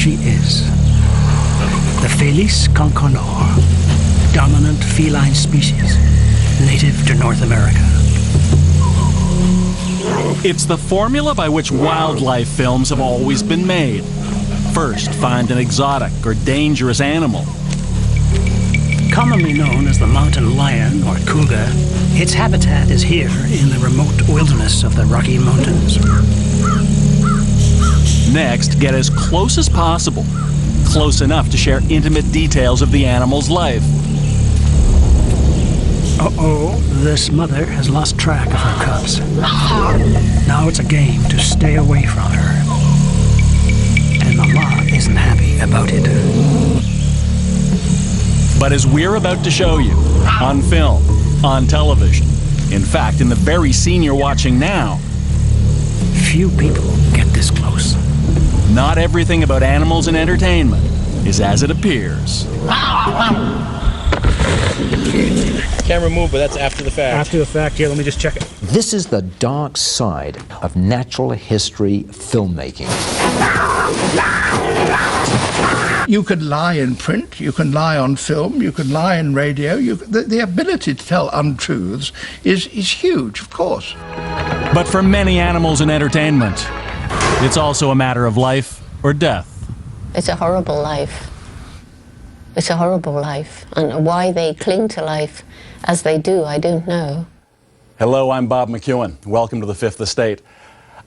she is. The Felis concolor, dominant feline species, native to North America. It's the formula by which wildlife films have always been made. First, find an exotic or dangerous animal. Commonly known as the mountain lion or cougar, its habitat is here in the remote wilderness of the Rocky Mountains. Next, get as close as possible. Close enough to share intimate details of the animal's life. Uh-oh, this mother has lost track of her cubs. Now it's a game to stay away from her. And Mama isn't happy about it. But as we're about to show you, on film, on television, in fact, in the very scene you're watching now, few people get this close. Not everything about animals in entertainment is as it appears. Camera move, but that's after the fact. After the fact, here, let me just check it. This is the dark side of natural history filmmaking. You could lie in print, you can lie on film, you can lie in radio. The ability to tell untruths is huge, of course. But for many animals in entertainment, it's also a matter of life or death. It's a horrible life. It's a horrible life. And why they cling to life as they do, I don't know. Hello, I'm Bob McEwen. Welcome to the Fifth Estate.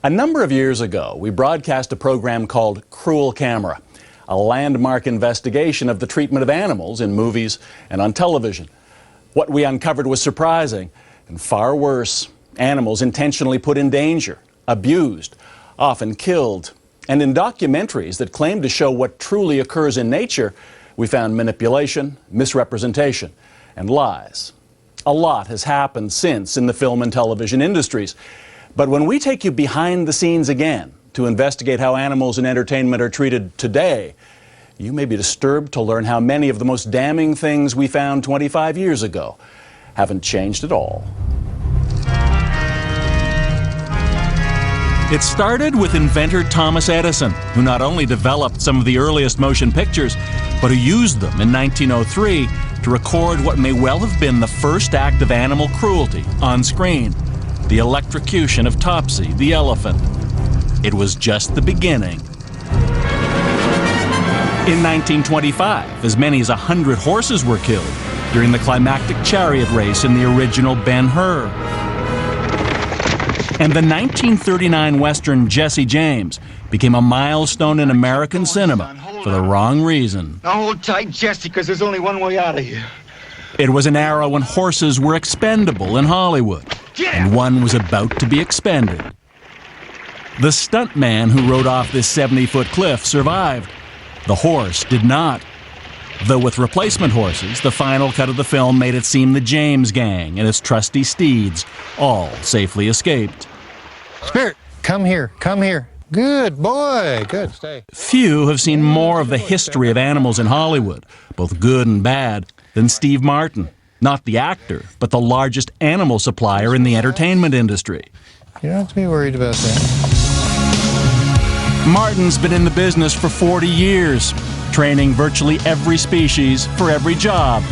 A number of years ago, we broadcast a program called Cruel Camera, a landmark investigation of the treatment of animals in movies and on television. What we uncovered was surprising and far worse. Animals intentionally put in danger, abused, often killed. And in documentaries that claim to show what truly occurs in nature, we found manipulation, misrepresentation, and lies. A lot has happened since in the film and television industries. But when we take you behind the scenes again to investigate how animals in entertainment are treated today, you may be disturbed to learn how many of the most damning things we found 25 years ago haven't changed at all. It started with inventor Thomas Edison, who not only developed some of the earliest motion pictures, but who used them in 1903 to record what may well have been the first act of animal cruelty on screen, the electrocution of Topsy, the elephant. It was just the beginning. In 1925, as many as 100 horses were killed during the climactic chariot race in the original Ben-Hur. And the 1939 Western Jesse James became a milestone in American cinema for the wrong reason. Now hold tight, Jesse, because there's only one way out of here. It was an era when horses were expendable in Hollywood, and one was about to be expended. The stuntman who rode off this 70-foot cliff survived. The horse did not. Though with replacement horses, the final cut of the film made it seem the James gang and its trusty steeds all safely escaped. Spirit, come here, come here. Good boy, good, stay. Few have seen more of the history of animals in Hollywood, both good and bad, than Steve Martin. Not the actor, but the largest animal supplier in the entertainment industry. You don't have to be worried about that. Martin's been in the business for 40 years, training virtually every species for every job,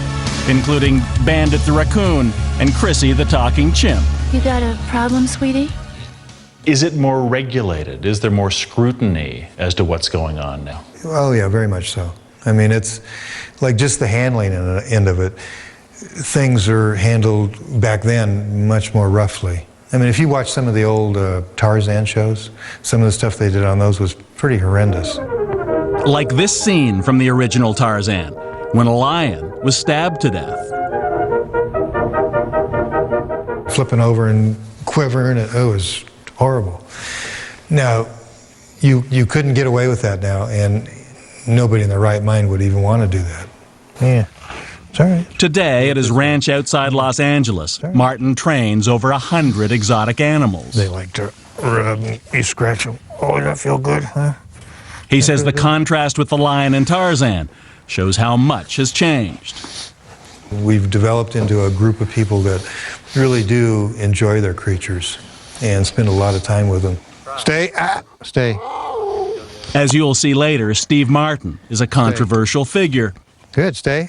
including Bandit the raccoon and Chrissy the talking chimp. You got a problem, sweetie? Is it more regulated? Is there more scrutiny as to what's going on now? Oh yeah, very much so. I mean, it's like just the handling end of it. Things are handled back then much more roughly. I mean, if you watch some of the old Tarzan shows, some of the stuff they did on those was pretty horrendous. Like this scene from the original Tarzan, when a lion was stabbed to death. Flipping over and quivering, it was horrible. Now, you couldn't get away with that now, and nobody in their right mind would even want to do that. Yeah, it's all right. Today, at his ranch outside Los Angeles, Martin trains over 100 exotic animals. They like to rub and you scratch them. Oh, does that feel good, huh? He says the contrast with the lion in Tarzan shows how much has changed. We've developed into a group of people that really do enjoy their creatures and spend a lot of time with them. Stay, stay. As you'll see later, Steve Martin is a controversial figure. Good, stay.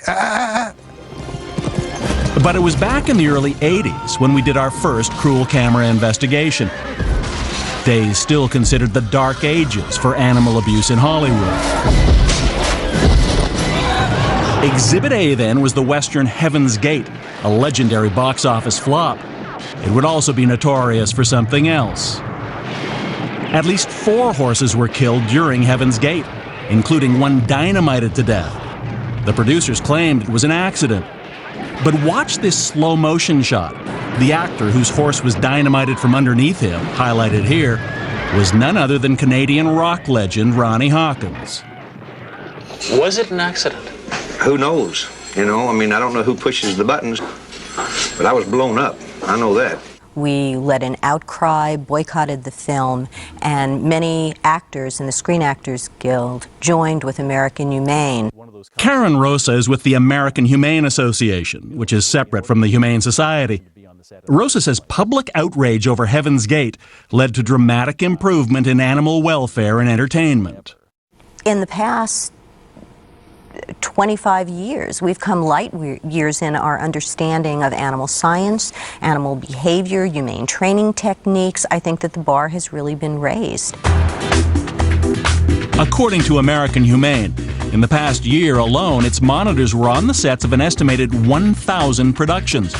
But it was back in the early 80s when we did our first cruel camera investigation. Days still considered the dark ages for animal abuse in Hollywood. Exhibit A then was the Western Heaven's Gate, a legendary box office flop. It would also be notorious for something else. At least 4 horses were killed during Heaven's Gate, including one dynamited to death. The producers claimed it was an accident. But watch this slow motion shot. The actor whose horse was dynamited from underneath him, highlighted here, was none other than Canadian rock legend Ronnie Hawkins. Was it an accident? Who knows? You know, I mean, I don't know who pushes the buttons, but I was blown up. I know that. We led an outcry, boycotted the film, and many actors in the Screen Actors Guild joined with American Humane. Karen Rosa is with the American Humane Association, which is separate from the Humane Society. Rosa says public outrage over Heaven's Gate led to dramatic improvement in animal welfare and entertainment. In the past 25 years, we've come light years in our understanding of animal science, animal behavior, humane training techniques. I think that the bar has really been raised. According to American Humane, in the past year alone, its monitors were on the sets of an estimated 1,000 productions.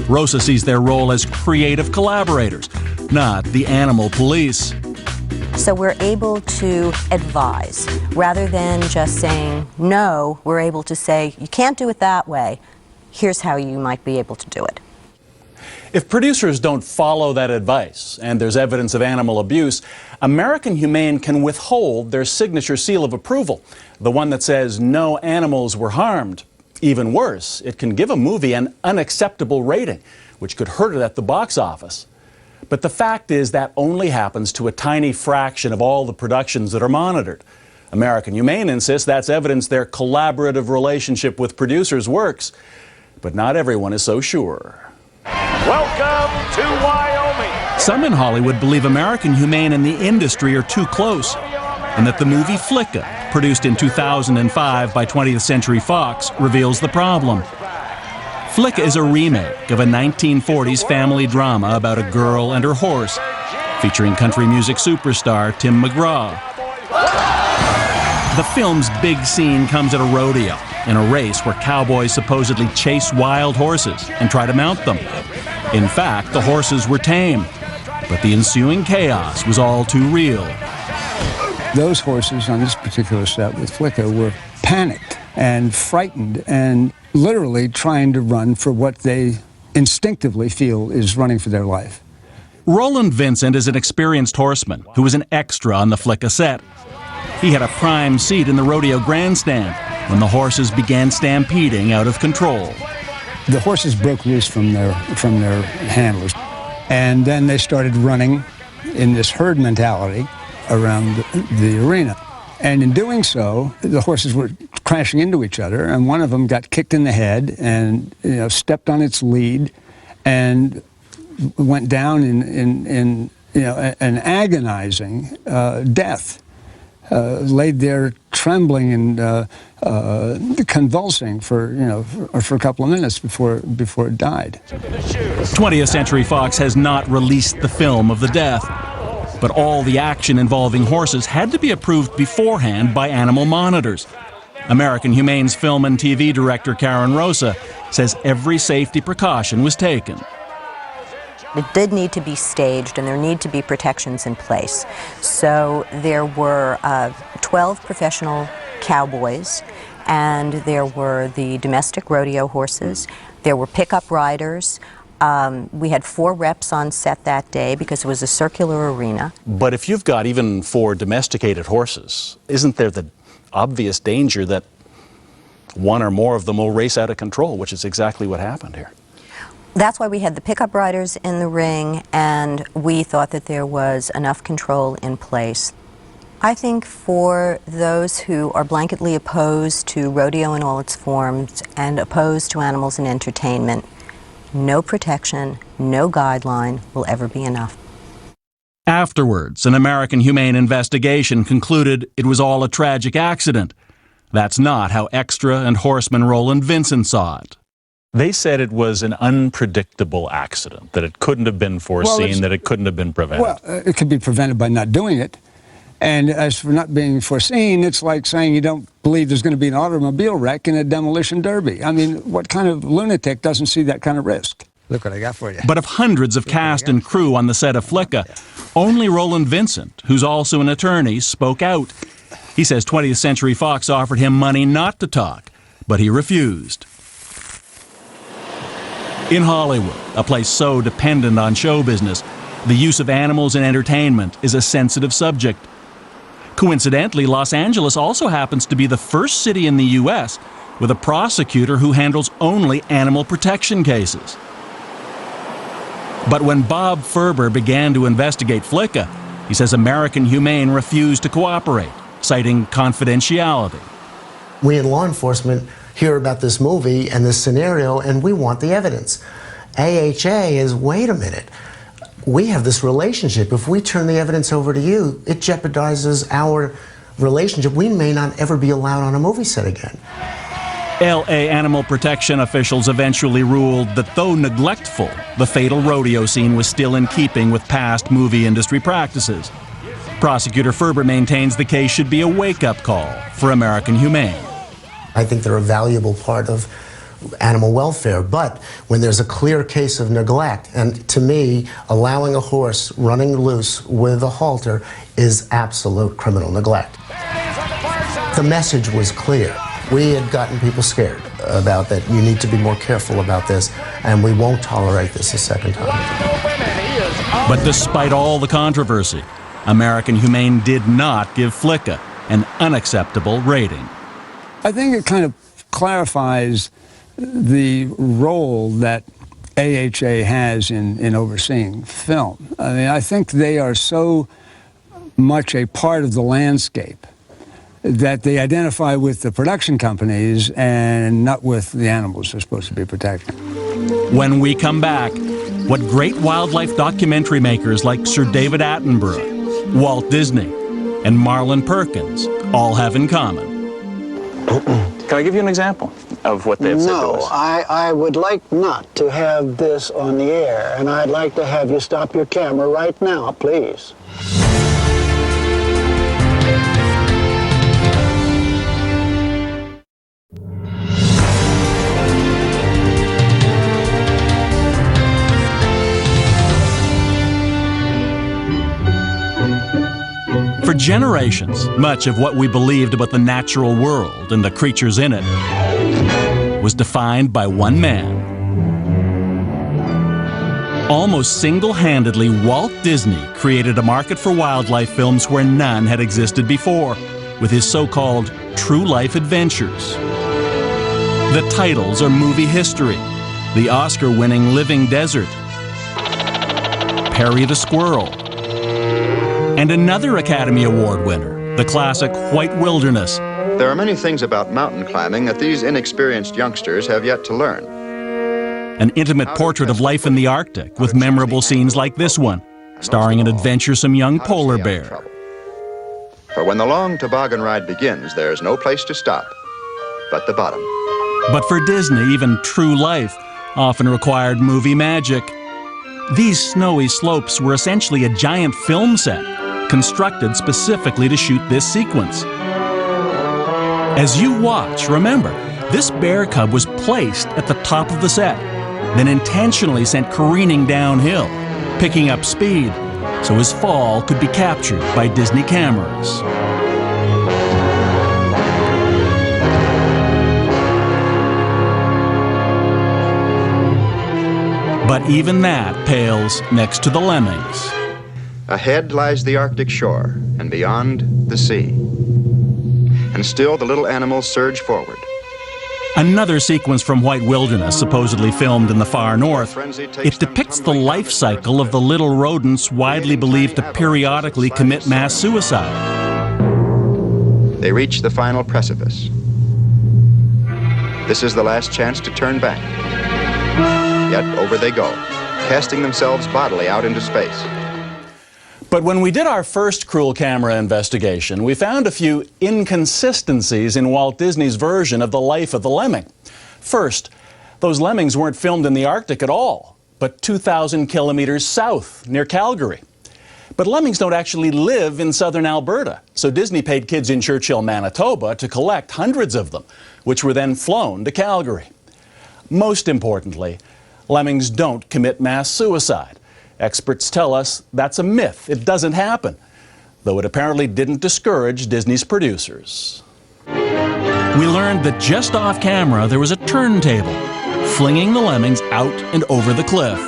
Rosa sees their role as creative collaborators, not the animal police. So we're able to advise. Rather than just saying no, we're able to say, you can't do it that way. Here's how you might be able to do it. If producers don't follow that advice and there's evidence of animal abuse, American Humane can withhold their signature seal of approval, the one that says no animals were harmed. Even worse, it can give a movie an unacceptable rating, which could hurt it at the box office. But the fact is that only happens to a tiny fraction of all the productions that are monitored. American Humane insists that's evidence their collaborative relationship with producers works, but not everyone is so sure. Welcome to Wyoming. Some in Hollywood believe American Humane and the industry are too close, and that the movie Flicka, produced in 2005 by 20th Century Fox, reveals the problem. Flicka is a remake of a 1940s family drama about a girl and her horse, featuring country music superstar Tim McGraw. The film's big scene comes at a rodeo, in a race where cowboys supposedly chase wild horses and try to mount them. In fact, the horses were tame, but the ensuing chaos was all too real. Those horses on this particular set with Flicka were panicked and frightened and literally trying to run for what they instinctively feel is running for their life. Roland Vincent is an experienced horseman who was an extra on the Flicka set. He had a prime seat in the rodeo grandstand when the horses began stampeding out of control. The horses broke loose from their handlers, and then they started running in this herd mentality around the arena. And in doing so, the horses were crashing into each other, and one of them got kicked in the head and stepped on its lead and went down in an agonizing death. Laid there trembling and convulsing for a couple of minutes before it died. 20th Century Fox has not released the film of the death, but all the action involving horses had to be approved beforehand by animal monitors. American Humane's film and TV director Karen Rosa says every safety precaution was taken. It did need to be staged, and there need to be protections in place. So there were 12 professional cowboys, and there were the domestic rodeo horses. There were pickup riders. We had 4 reps on set that day because it was a circular arena. But if you've got even 4 domesticated horses, isn't there the obvious danger that one or more of them will race out of control, which is exactly what happened here? That's why we had the pickup riders in the ring, and we thought that there was enough control in place. I think for those who are blanketly opposed to rodeo in all its forms and opposed to animals in entertainment, no protection, no guideline will ever be enough. Afterwards, an American humane investigation concluded it was all a tragic accident. That's not how extra and horseman Roland Vincent saw it. They said it was an unpredictable accident, that it couldn't have been foreseen, that it couldn't have been prevented. Well, it could be prevented by not doing it. And as for not being foreseen, it's like saying you don't believe there's going to be an automobile wreck in a demolition derby. I mean, what kind of lunatic doesn't see that kind of risk? Look what I got for you. But of hundreds of cast and crew on the set of Flicka, only Roland Vincent, who's also an attorney, spoke out. He says 20th Century Fox offered him money not to talk, but he refused. In Hollywood, a place so dependent on show business, the use of animals in entertainment is a sensitive subject. Coincidentally, Los Angeles also happens to be the first city in the U.S. with a prosecutor who handles only animal protection cases. But when Bob Ferber began to investigate Flicka, he says American Humane refused to cooperate, citing confidentiality. We in law enforcement hear about this movie and this scenario, and we want the evidence. AHA is, wait a minute, we have this relationship. If we turn the evidence over to you, it jeopardizes our relationship. We may not ever be allowed on a movie set again. L.A. animal protection officials eventually ruled that though neglectful, the fatal rodeo scene was still in keeping with past movie industry practices. Prosecutor Ferber maintains the case should be a wake-up call for American Humane. I think they're a valuable part of animal welfare, but when there's a clear case of neglect, and to me, allowing a horse running loose with a halter is absolute criminal neglect. The message was clear. We had gotten people scared about that. You need to be more careful about this, and we won't tolerate this a second time. But despite all the controversy, American Humane did not give Flicka an unacceptable rating. I think it kind of clarifies the role that AHA has in overseeing film. I mean, I think they are so much a part of the landscape that they identify with the production companies and not with the animals they're supposed to be protecting. When we come back, what great wildlife documentary makers like Sir David Attenborough, Walt Disney, and Marlon Perkins all have in common. Can I give you an example of what they've said to us? No, I would like not to have this on the air, and I'd like to have you stop your camera right now, please. For generations, much of what we believed about the natural world and the creatures in it was defined by one man. Almost single-handedly, Walt Disney created a market for wildlife films where none had existed before, with his so-called true-life adventures. The titles are movie history: the Oscar-winning Living Desert, Perry the Squirrel, and another Academy Award winner, the classic White Wilderness. There are many things about mountain climbing that these inexperienced youngsters have yet to learn. An intimate portrait of life in the Arctic with memorable scenes like this one, starring an adventuresome young polar bear. For when the long toboggan ride begins, there's no place to stop but the bottom. But for Disney, even true life often required movie magic. These snowy slopes were essentially a giant film set, constructed specifically to shoot this sequence. As you watch, remember, this bear cub was placed at the top of the set, then intentionally sent careening downhill, picking up speed, so his fall could be captured by Disney cameras. But even that pales next to the lemmings. Ahead lies the Arctic shore, and beyond, the sea. And still the little animals surge forward. Another sequence from White Wilderness, supposedly filmed in the far north, it depicts the life cycle of the little rodents widely believed to periodically commit mass suicide. They reach the final precipice. This is the last chance to turn back. Yet over they go, casting themselves bodily out into space. But when we did our first cruel camera investigation, we found a few inconsistencies in Walt Disney's version of the life of the lemming. First, those lemmings weren't filmed in the Arctic at all, but 2,000 kilometers south, near Calgary. But lemmings don't actually live in southern Alberta, so Disney paid kids in Churchill, Manitoba to collect hundreds of them, which were then flown to Calgary. Most importantly, lemmings don't commit mass suicide. Experts tell us that's a myth. It doesn't happen, though it apparently didn't discourage Disney's producers. We learned that just off camera there was a turntable, flinging the lemmings out and over the cliff.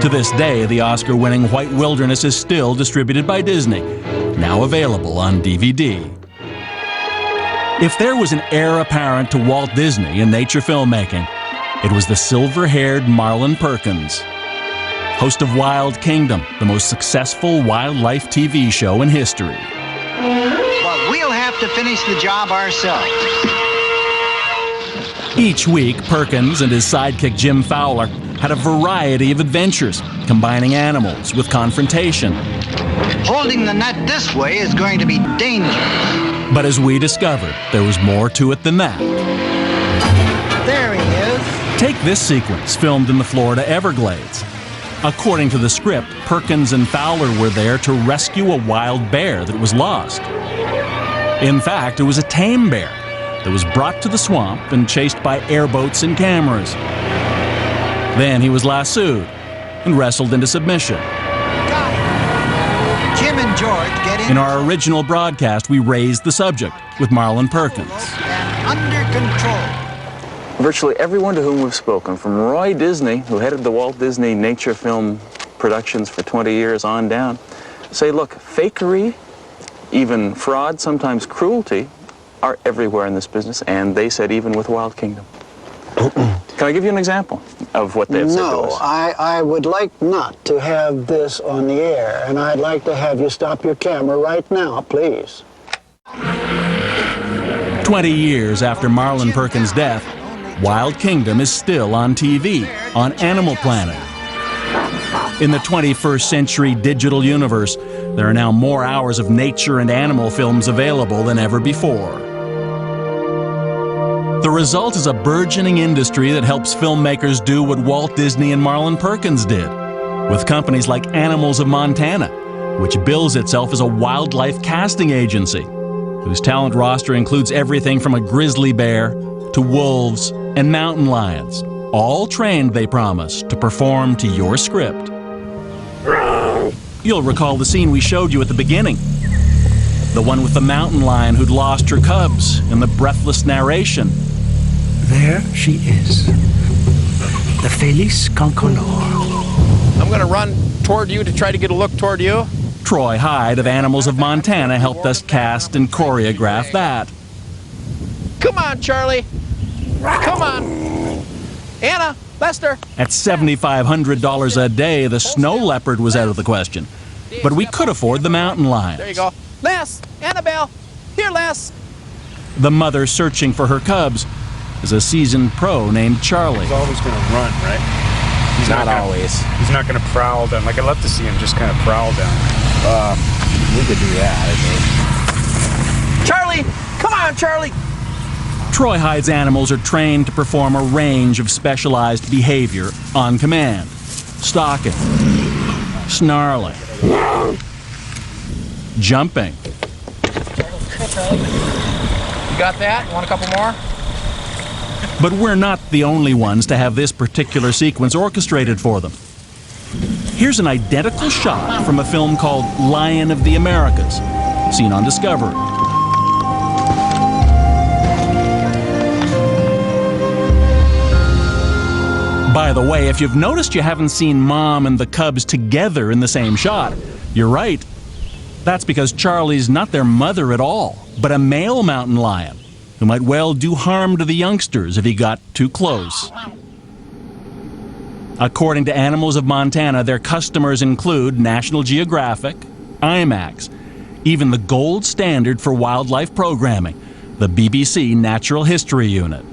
To this day, the Oscar-winning White Wilderness is still distributed by Disney, now available on DVD. If there was an heir apparent to Walt Disney in nature filmmaking, it was the silver-haired Marlin Perkins, host of Wild Kingdom, the most successful wildlife TV show in history. But we'll have to finish the job ourselves. Each week, Perkins and his sidekick Jim Fowler had a variety of adventures, combining animals with confrontation. Holding the net this way is going to be dangerous. But as we discovered, there was more to it than that. There he is. Take this sequence filmed in the Florida Everglades. According to the script, Perkins and Fowler were there to rescue a wild bear that was lost. In fact, it was a tame bear that was brought to the swamp and chased by airboats and cameras. Then he was lassoed and wrestled into submission. Jim and George get in. In our original broadcast, we raised the subject with Marlin Perkins. Under control. Virtually everyone to whom we've spoken, from Roy Disney, who headed the Walt Disney Nature Film Productions for 20 years on down, say, look, fakery, even fraud, sometimes cruelty, are everywhere in this business, and they said even with Wild Kingdom. Can I give you an example of what they've said to us? No, I would like not to have this on the air, and I'd like to have you stop your camera right now, please. 20 years after Marlin Perkins' death, Wild Kingdom is still on TV, on Animal Planet. In the 21st century digital universe, there are now more hours of nature and animal films available than ever before. The result is a burgeoning industry that helps filmmakers do what Walt Disney and Marlin Perkins did, with companies like Animals of Montana, which bills itself as a wildlife casting agency, whose talent roster includes everything from a grizzly bear to wolves and mountain lions, all trained, they promise, to perform to your script. You'll recall the scene we showed you at the beginning, the one with the mountain lion who'd lost her cubs, and the breathless narration. There she is, the Felis Concolor. I'm going to run toward you to try to get a look toward you. Troy Hyde of Animals of Montana helped us cast and choreograph that. Come on, Charlie. Come on. Anna, Lester. At $7,500 a day, the snow leopard was out of the question. But we could afford the mountain lions. There you go. Les, Annabelle. Here, Les. The mother searching for her cubs is a seasoned pro named Charlie. He's always going to run, right? He's not always. He's not going to prowl down. Like, I'd love to see him just kind of prowl down. We could do that, I think. Charlie! Come on, Charlie! Troy Hyde's animals are trained to perform a range of specialized behavior on command. Stalking, snarling, jumping. You got that? Want a couple more? But we're not the only ones to have this particular sequence orchestrated for them. Here's an identical shot from a film called Lion of the Americas, seen on Discovery. By the way, if you've noticed you haven't seen Mom and the cubs together in the same shot, you're right. That's because Charlie's not their mother at all, but a male mountain lion who might well do harm to the youngsters if he got too close. According to Animals of Montana, their customers include National Geographic, IMAX, even the gold standard for wildlife programming, the BBC Natural History Unit.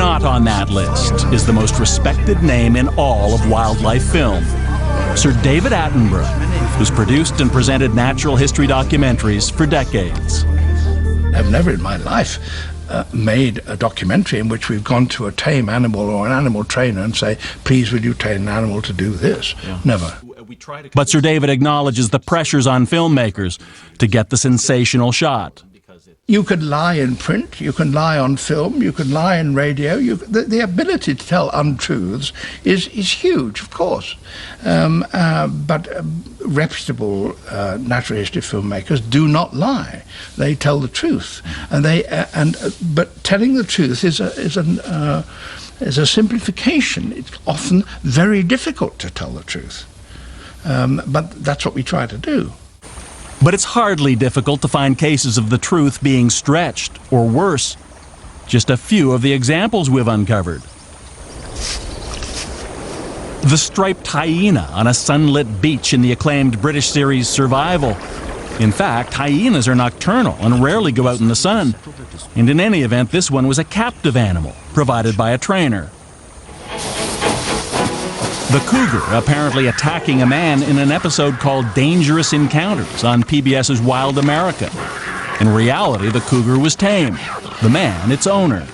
Not on that list is the most respected name in all of wildlife film, Sir David Attenborough, who's produced and presented natural history documentaries for decades. I've never in my life made a documentary in which we've gone to a tame animal or an animal trainer and say, please will you train an animal to do this? Yeah. Never. But Sir David acknowledges the pressures on filmmakers to get the sensational shot. You could lie in print, you can lie on film, you can lie in radio. The ability to tell untruths is huge, of course. But reputable natural history filmmakers do not lie. They tell the truth, but telling the truth is a simplification. It's often very difficult to tell the truth, but that's what we try to do. But it's hardly difficult to find cases of the truth being stretched, or worse. Just a few of the examples we've uncovered. The striped hyena on a sunlit beach in the acclaimed British series Survival. In fact, hyenas are nocturnal and rarely go out in the sun. And in any event, this one was a captive animal, provided by a trainer. The cougar apparently attacking a man in an episode called Dangerous Encounters on PBS's Wild America. In reality, the cougar was tame, the man its owner.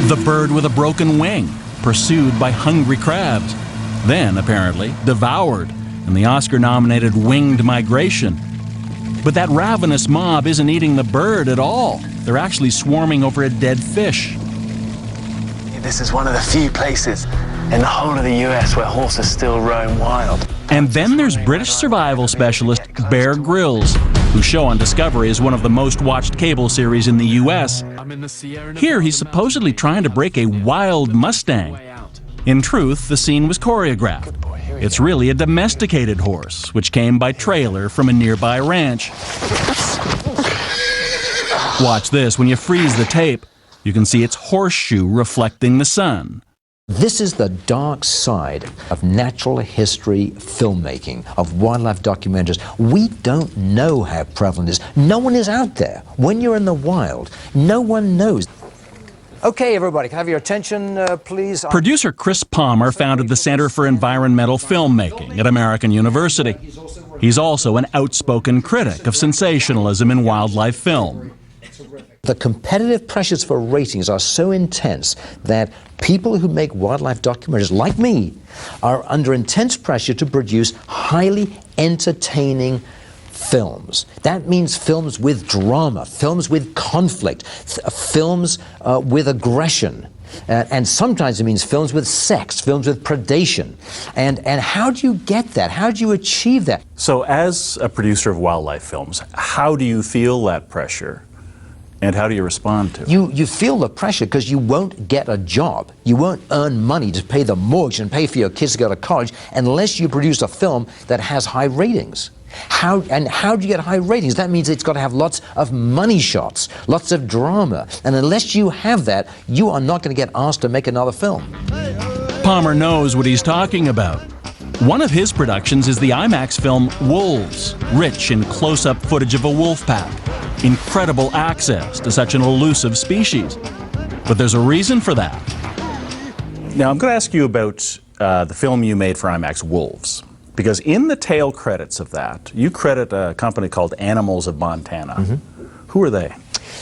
The bird with a broken wing, pursued by hungry crabs, then apparently devoured in the Oscar-nominated Winged Migration. But that ravenous mob isn't eating the bird at all. They're actually swarming over a dead fish. This is one of the few places in the whole of the US where horses still roam wild. And then there's British survival specialist Bear Grylls, whose show on Discovery is one of the most watched cable series in the US. Here he's supposedly trying to break a wild Mustang. In truth, the scene was choreographed. It's really a domesticated horse, which came by trailer from a nearby ranch. Watch this. When you freeze the tape, you can see its horseshoe reflecting the sun. This is the dark side of natural history filmmaking, of wildlife documentaries. We don't know how prevalent it is. No one is out there. When you're in the wild, no one knows. Okay, everybody, can I have your attention, please? Producer Chris Palmer founded the Center for Environmental Filmmaking at American University. He's also an outspoken critic of sensationalism in wildlife film. The competitive pressures for ratings are so intense that people who make wildlife documentaries, like me, are under intense pressure to produce highly entertaining films. That means films with drama, films with conflict, films with aggression. And sometimes it means films with sex, films with predation. And how do you get that? How do you achieve that? So as a producer of wildlife films, how do you feel that pressure? And how do you respond to it? You feel the pressure because you won't get a job. You won't earn money to pay the mortgage and pay for your kids to go to college unless you produce a film that has high ratings. How do you get high ratings? That means it's got to have lots of money shots, lots of drama. And unless you have that, you are not going to get asked to make another film. Palmer knows what he's talking about. One of his productions is the IMAX film Wolves, rich in close-up footage of a wolf pack. Incredible access to such an elusive species. But there's a reason for that. Now, I'm going to ask you about the film you made for IMAX, Wolves. Because in the tail credits of that, you credit a company called Animals of Montana. Mm-hmm. Who are they?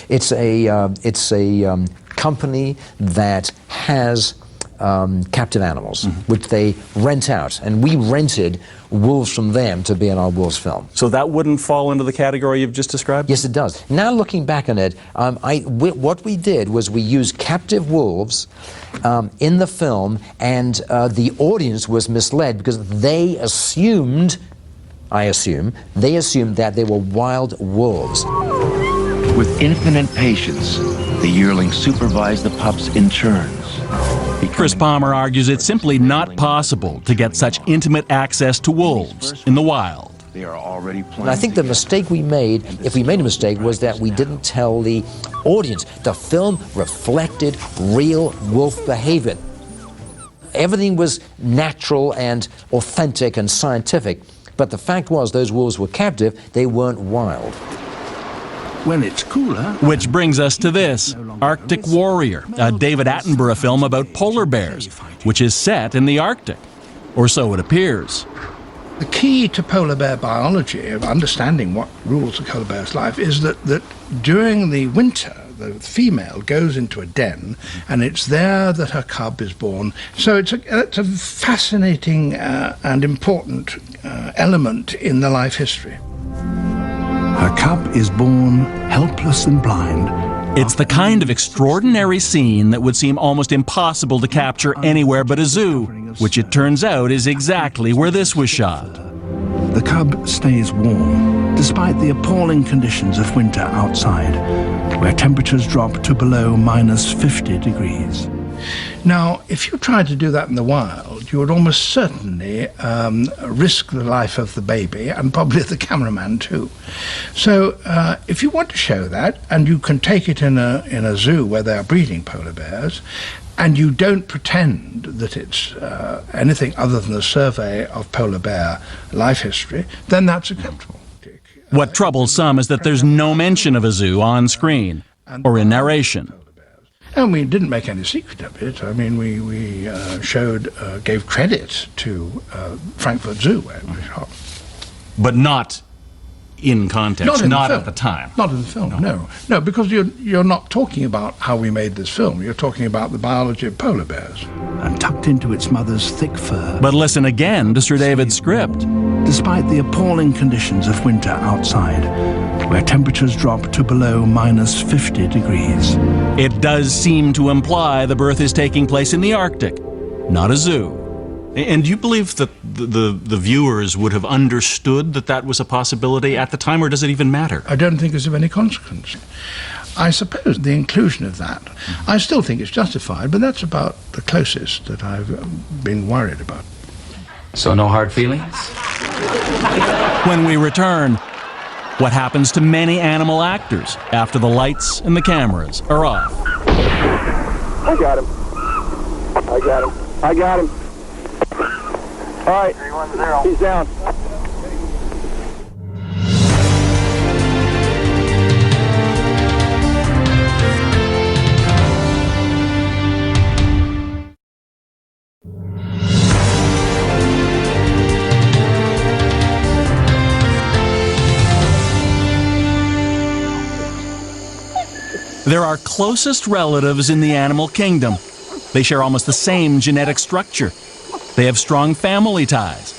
It's a company that has captive animals, which they rent out. And we rented wolves from them to be in our wolves film. So that wouldn't fall into the category you've just described? Yes, it does. Now looking back on it, what we did was we used captive wolves in the film, and the audience was misled because they assumed, they assumed that they were wild wolves. With infinite patience, the yearlings supervise the pups in turns. Chris Palmer argues it's simply not possible to get such intimate access to wolves in the wild. They are already playing. And I think the mistake we made, if we made a mistake, was that we didn't tell the audience. The film reflected real wolf behavior. Everything was natural and authentic and scientific, but the fact was those wolves were captive, they weren't wild. when it's cooler... Which brings us to this, Arctic Warrior, a David Attenborough film about polar bears, which is set in the Arctic, or so it appears. The key to polar bear biology, of understanding what rules a polar bear's life, is that during the winter, the female goes into a den, and it's there that her cub is born. So it's a fascinating and important element in the life history. Her cub is born helpless and blind. It's the kind of extraordinary scene that would seem almost impossible to capture anywhere but a zoo, which it turns out is exactly where this was shot. The cub stays warm, despite the appalling conditions of winter outside, where temperatures drop to below -50 degrees. Now, if you tried to do that in the wild, you would almost certainly risk the life of the baby and probably the cameraman too. So if you want to show that, and you can take it in a zoo where they are breeding polar bears, and you don't pretend that it's anything other than a survey of polar bear life history, then that's acceptable. What troubles some is that there's no mention of a zoo on screen or in narration. And we didn't make any secret of it. I mean, we gave credit to Frankfurt Zoo where it was shot. But not in context, not at the time. Not in the film, no. Because you're not talking about how we made this film. You're talking about the biology of polar bears. And tucked into its mother's thick fur. But listen again to Sir David's script. Despite the appalling conditions of winter outside, where temperatures drop to below -50 degrees. It does seem to imply the birth is taking place in the Arctic, not a zoo. And do you believe that the viewers would have understood that that was a possibility at the time, or does it even matter? I don't think it's of any consequence. I suppose the inclusion of that, I still think it's justified, but that's about the closest that I've been worried about. So no hard feelings? When we return, what happens to many animal actors after the lights and the cameras are off? I got him. I got him. I got him. All right. 310. He's down. They're our closest relatives in the animal kingdom. They share almost the same genetic structure. They have strong family ties.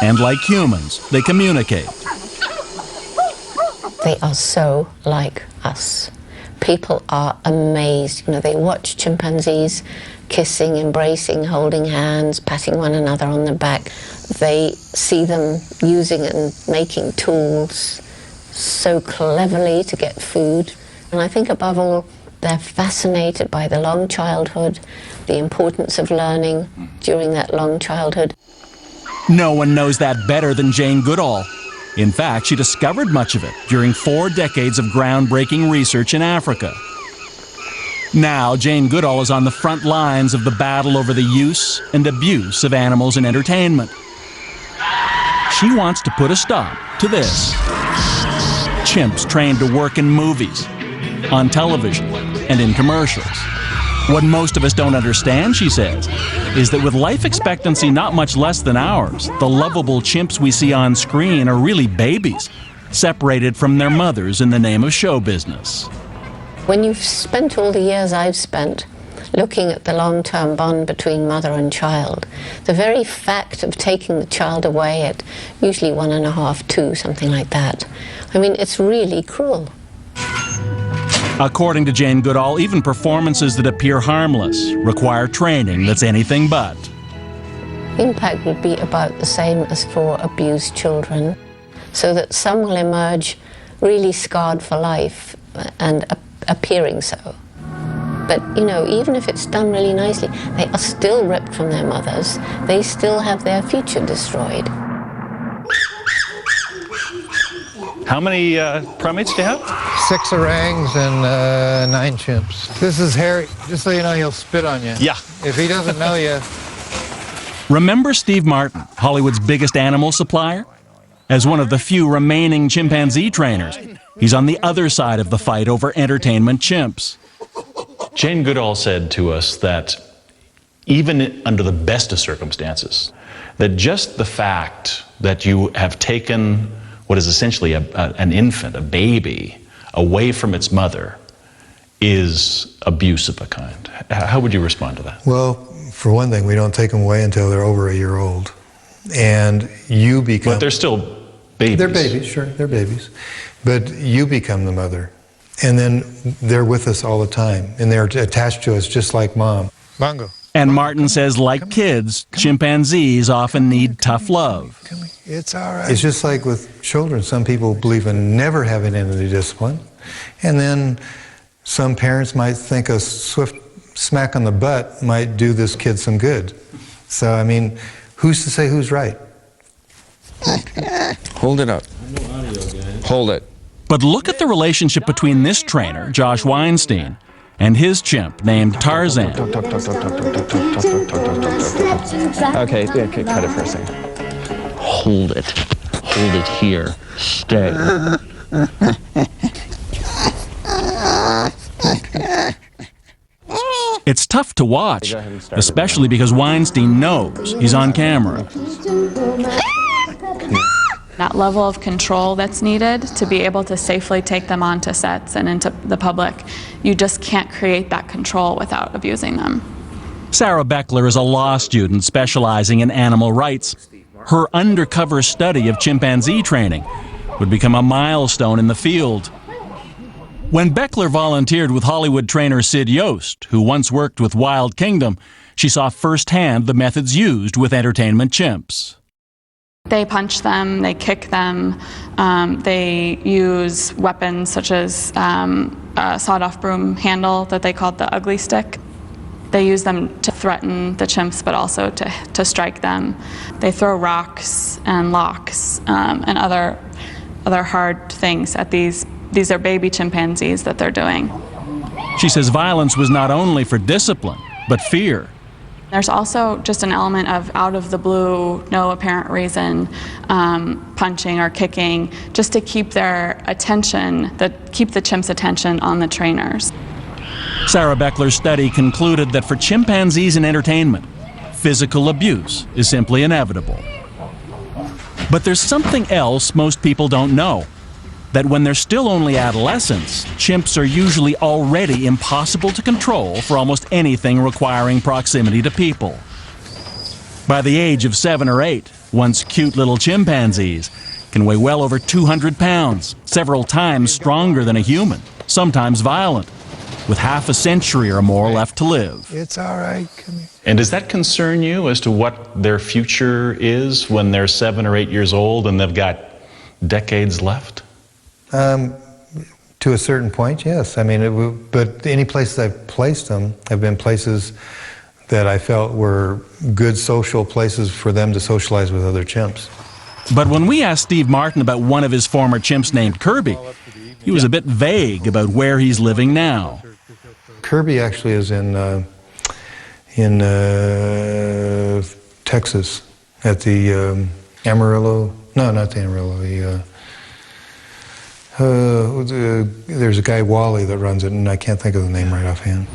And like humans, they communicate. They are so like us. People are amazed. You know, they watch chimpanzees kissing, embracing, holding hands, patting one another on the back. They see them using and making tools so cleverly to get food. And I think above all, they're fascinated by the long childhood, the importance of learning during that long childhood. No one knows that better than Jane Goodall. In fact, she discovered much of it during 4 decades of groundbreaking research in Africa. Now, Jane Goodall is on the front lines of the battle over the use and abuse of animals in entertainment. She wants to put a stop to this. Chimps trained to work in movies, on television, and in commercials. What most of us don't understand, she says, is that with life expectancy not much less than ours, the lovable chimps we see on screen are really babies, separated from their mothers in the name of show business. When you've spent all the years I've spent looking at the long-term bond between mother and child, the very fact of taking the child away at usually 1.5, 2, something like that, I mean, it's really cruel. According to Jane Goodall, even performances that appear harmless require training that's anything but. The impact would be about the same as for abused children, so that some will emerge really scarred for life and appearing so. But, you know, even if it's done really nicely, they are still ripped from their mothers. They still have their future destroyed. How many primates do you have? 6 orangs and 9 chimps. This is Harry. Just so you know, he'll spit on you. Yeah. If he doesn't know you. Remember Steve Martin, Hollywood's biggest animal supplier? As one of the few remaining chimpanzee trainers, he's on the other side of the fight over entertainment chimps. Jane Goodall said to us that even under the best of circumstances, that just the fact that you have taken what is essentially an infant, a baby, away from its mother is abuse of a kind. How would you respond to that? Well, for one thing, we don't take them away until they're over a year old. And you become... But they're still babies. They're babies, sure, they're babies. But you become the mother. And then they're with us all the time. And they're attached to us just like mom. Bongo. And Martin says, like kids, chimpanzees often need tough love. It's all right. It's just like with children. Some people believe in never having any discipline. And then some parents might think a swift smack on the butt might do this kid some good. So, I mean, who's to say who's right? Hold it up. Hold it. But look at the relationship between this trainer, Josh Weinstein, and his chimp named Tarzan. Okay, cut it for a second. Hold it. Hold it here. Stay. It's tough to watch, especially because Weinstein knows he's on camera. That level of control that's needed to be able to safely take them onto sets and into the public, you just can't create that control without abusing them. Sarah Beckler is a law student specializing in animal rights. Her undercover study of chimpanzee training would become a milestone in the field. When Beckler volunteered with Hollywood trainer Sid Yost, who once worked with Wild Kingdom, she saw firsthand the methods used with entertainment chimps. They punch them, they kick them, they use weapons such as a sawed-off broom handle that they called the ugly stick. They use them to threaten the chimps, but also to strike them. They throw rocks and locks and other hard things at these. These are baby chimpanzees that they're doing. She says violence was not only for discipline, but fear. There's also just an element of out of the blue, no apparent reason, punching or kicking, just to keep their attention, keep the chimps' attention on the trainers. Sarah Beckler's study concluded that for chimpanzees in entertainment, physical abuse is simply inevitable. But there's something else most people don't know. That when they're still only adolescents, chimps are usually already impossible to control for almost anything requiring proximity to people. By the age of 7 or 8, once cute little chimpanzees can weigh well over 200 pounds, several times stronger than a human, sometimes violent, with half a century or more left to live. It's all right. Come here. And does that concern you as to what their future is when they're 7 or 8 years old and they've got decades left? To a certain point, yes. I mean, but any places I've placed them have been places that I felt were good social places for them to socialize with other chimps. But when we asked Steve Martin about one of his former chimps named Kirby, he was a bit vague about where he's living now. Kirby actually is in Texas at the Amarillo. No, not the Amarillo. There's a guy, Wally, that runs it, and I can't think of the name right offhand.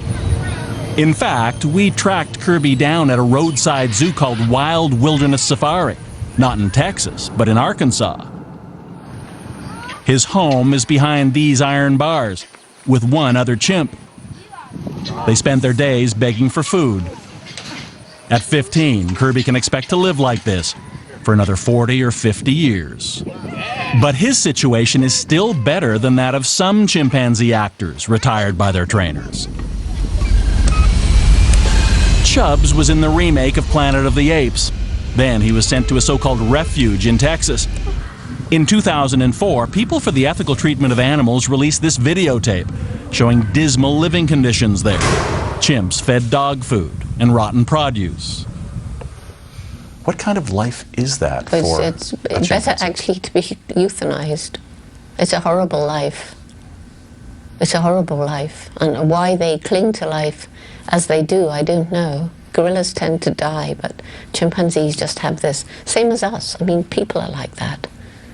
In fact, we tracked Kirby down at a roadside zoo called Wild Wilderness Safari. Not in Texas, but in Arkansas. His home is behind these iron bars, with one other chimp. They spend their days begging for food. At 15, Kirby can expect to live like this for another 40 or 50 years. But his situation is still better than that of some chimpanzee actors retired by their trainers. Chubbs was in the remake of Planet of the Apes. Then he was sent to a so-called refuge in Texas. In 2004, People for the Ethical Treatment of Animals released this videotape showing dismal living conditions there. Chimps fed dog food and rotten produce. What kind of life is that for It's better actually to be euthanized. It's a horrible life. It's a horrible life. And why they cling to life as they do, I don't know. Gorillas tend to die, but chimpanzees just have this. Same as us. I mean, people are like that.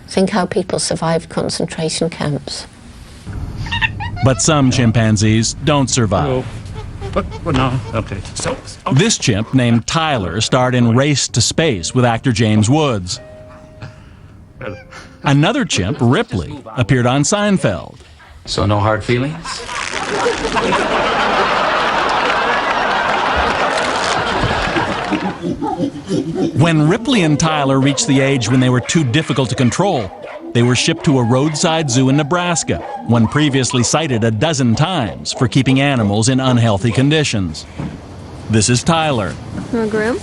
Think how people survived concentration camps. But some chimpanzees don't survive. No, okay. So, This chimp, named Tyler, starred in Race to Space with actor James Woods. Another chimp, Ripley, appeared on Seinfeld. So no hard feelings? When Ripley and Tyler reached the age when they were too difficult to control, they were shipped to a roadside zoo in Nebraska, one previously cited a dozen times for keeping animals in unhealthy conditions. This is Tyler. You want a groom?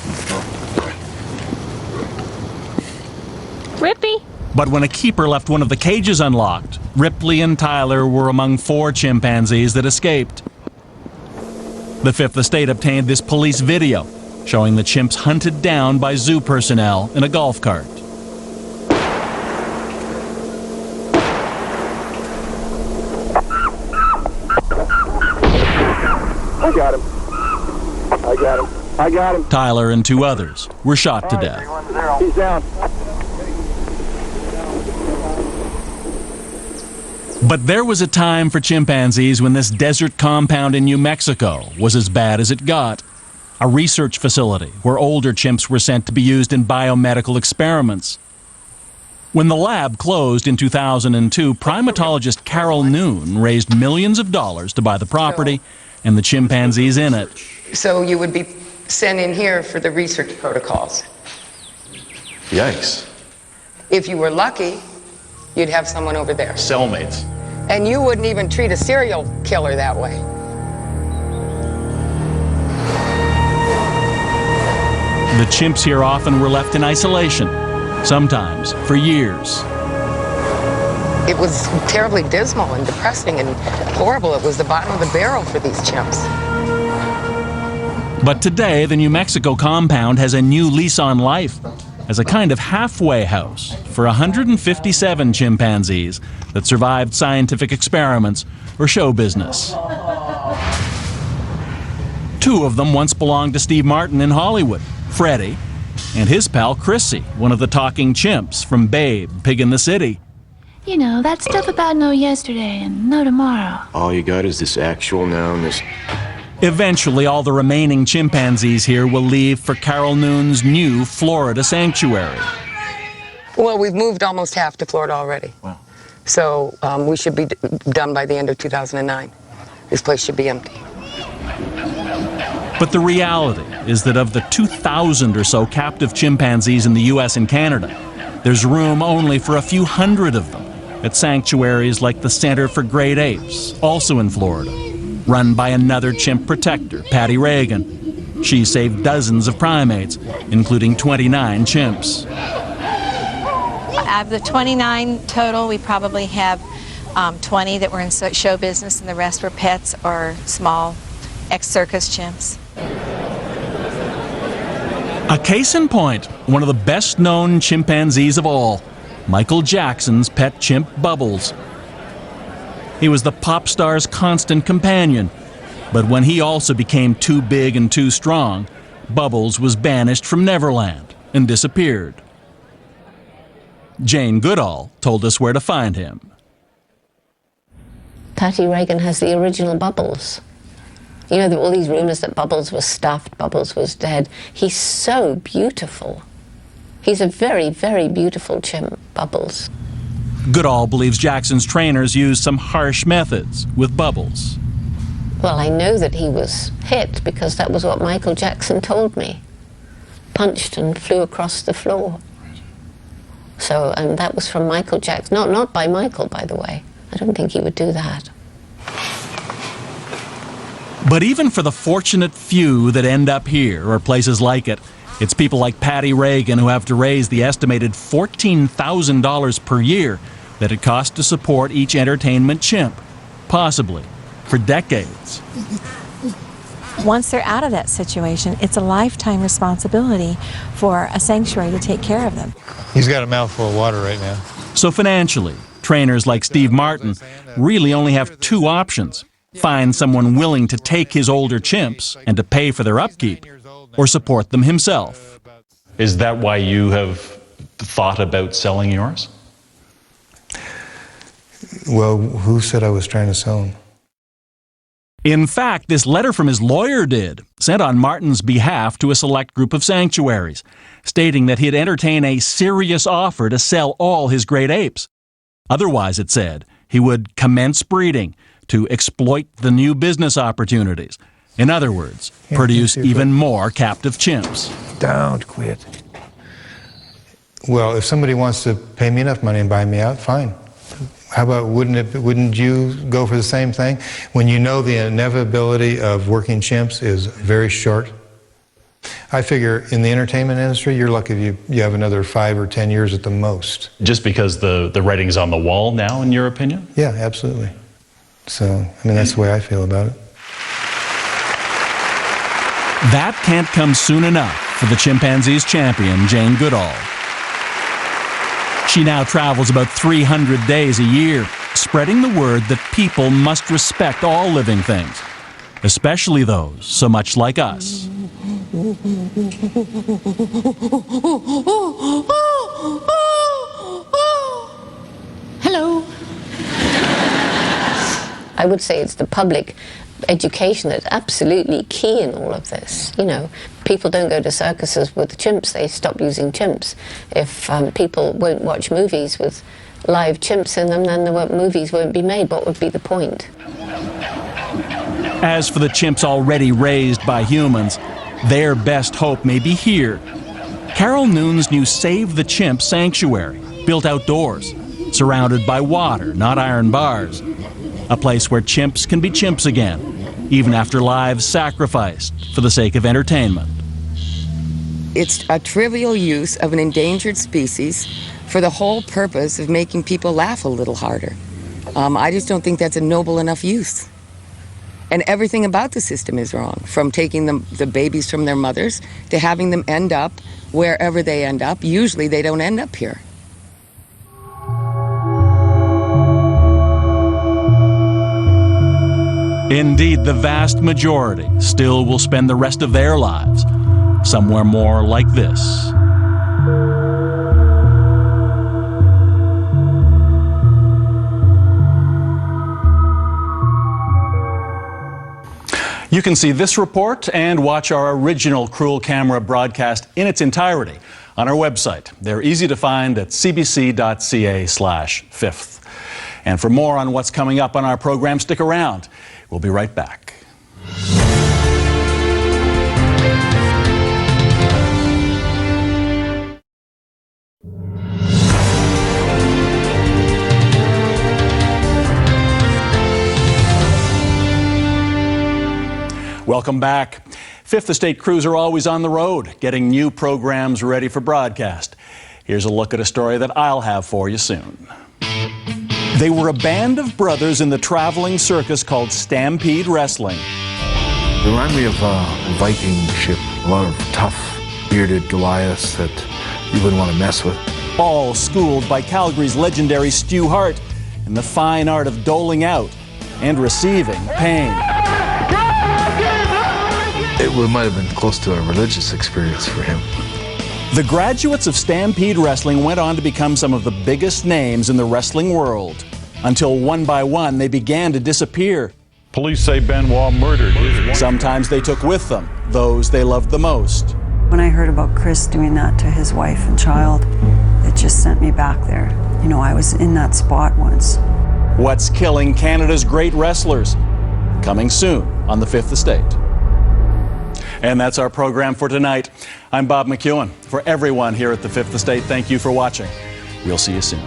Rippy. But when a keeper left one of the cages unlocked, Ripley and Tyler were among 4 chimpanzees that escaped. The Fifth Estate obtained this police video showing the chimps hunted down by zoo personnel in a golf cart. I got him. I got him. I got him. Tyler and 2 others were shot to death. He's down. But there was a time for chimpanzees when this desert compound in New Mexico was as bad as it got. A research facility where older chimps were sent to be used in biomedical experiments. When the lab closed in 2002, primatologist Carol Noon raised millions of dollars to buy the property and the chimpanzees in it. So you would be sent in here for the research protocols. Yikes. If you were lucky, you'd have someone over there. Cellmates. And you wouldn't even treat a serial killer that way. The chimps here often were left in isolation, sometimes for years. It was terribly dismal and depressing and horrible. It was the bottom of the barrel for these chimps. But today, the New Mexico compound has a new lease on life as a kind of halfway house for 157 chimpanzees that survived scientific experiments or show business. 2 of them once belonged to Steve Martin in Hollywood, Freddie, and his pal Chrissy, one of the talking chimps from Babe, Pig in the City. You know, that stuff about no yesterday and no tomorrow. All you got is this actual now and this... Eventually, all the remaining chimpanzees here will leave for Carol Noon's new Florida sanctuary. Well, we've moved almost half to Florida already. Wow. So we should be done by the end of 2009. This place should be empty. But the reality is that of the 2,000 or so captive chimpanzees in the U.S. and Canada, there's room only for a few hundred of them at sanctuaries like the Center for Great Apes, also in Florida, run by another chimp protector, Patty Reagan. She saved dozens of primates, including 29 chimps. Of the 29 total, we probably have 20 that were in show business, and the rest were pets or small ex-circus chimps. A case in point, one of the best-known chimpanzees of all, Michael Jackson's pet chimp Bubbles. He was the pop star's constant companion, but when he also became too big and too strong, Bubbles was banished from Neverland and disappeared. Jane Goodall told us where to find him. Patty Reagan has the original Bubbles. You know, there were all these rumors that Bubbles was stuffed, Bubbles was dead. He's so beautiful. He's a very, very beautiful chimp, Bubbles. Goodall believes Jackson's trainers used some harsh methods with Bubbles. Well, I know that he was hit because that was what Michael Jackson told me. Punched and flew across the floor. So, and that was from Michael Jackson. Not by Michael, by the way. I don't think he would do that. But even for the fortunate few that end up here or places like it, it's people like Patty Reagan who have to raise the estimated $14,000 per year that it costs to support each entertainment chimp, possibly for decades. Once they're out of that situation, it's a lifetime responsibility for a sanctuary to take care of them. He's got a mouthful of water right now. So financially, trainers like Steve Martin really only have 2 options. Find someone willing to take his older chimps and to pay for their upkeep, or support them himself. Is that why you have thought about selling yours? Well, who said I was trying to sell them? In fact, this letter from his lawyer did, sent on Martin's behalf to a select group of sanctuaries, stating that he'd entertain a serious offer to sell all his great apes. Otherwise, it said, he would commence breeding to exploit the new business opportunities. In other words, produce even more captive chimps. Don't quit. Well, if somebody wants to pay me enough money and buy me out, fine. How about, wouldn't you go for the same thing? When you know the inevitability of working chimps is very short. I figure in the entertainment industry, you're lucky if you have another 5 or 10 years at the most. Just because the writing's on the wall now, in your opinion? Yeah, absolutely. So, I mean, that's the way I feel about it. That can't come soon enough for the chimpanzee's champion, Jane Goodall. She now travels about 300 days a year, spreading the word that people must respect all living things, especially those so much like us. Hello. I would say it's the public education that's absolutely key in all of this. You know, people don't go to circuses with chimps, they stop using chimps. If people won't watch movies with live chimps in them, then the movies won't be made. What would be the point? As for the chimps already raised by humans, their best hope may be here. Carol Noon's new Save the Chimp sanctuary, built outdoors, surrounded by water, not iron bars. A place where chimps can be chimps again, even after lives sacrificed for the sake of entertainment. It's a trivial use of an endangered species for the whole purpose of making people laugh a little harder. I just don't think that's a noble enough use. And everything about the system is wrong, from taking the babies from their mothers to having them end up wherever they end up. Usually they don't end up here. Indeed, the vast majority still will spend the rest of their lives somewhere more like this. You can see this report and watch our original Cruel Camera broadcast in its entirety on our website. They're easy to find at cbc.ca/fifth. And for more on what's coming up on our program, stick around. We'll be right back. Welcome back. Fifth Estate crews are always on the road, getting new programs ready for broadcast. Here's a look at a story that I'll have for you soon. They were a band of brothers in the traveling circus called Stampede Wrestling. They remind me of a Viking ship, a lot of tough, bearded Goliaths that you wouldn't want to mess with. All schooled by Calgary's legendary Stu Hart in the fine art of doling out and receiving pain. It might have been close to a religious experience for him. The graduates of Stampede Wrestling went on to become some of the biggest names in the wrestling world, until one by one they began to disappear. Police say Benoit murdered his wife. Sometimes they took with them those they loved the most. When I heard about Chris doing that to his wife and child, it just sent me back there. You know, I was in that spot once. What's killing Canada's great wrestlers? Coming soon on the Fifth Estate. And that's our program for tonight. I'm Bob McEwen. For everyone here at the Fifth Estate, thank you for watching. We'll see you soon.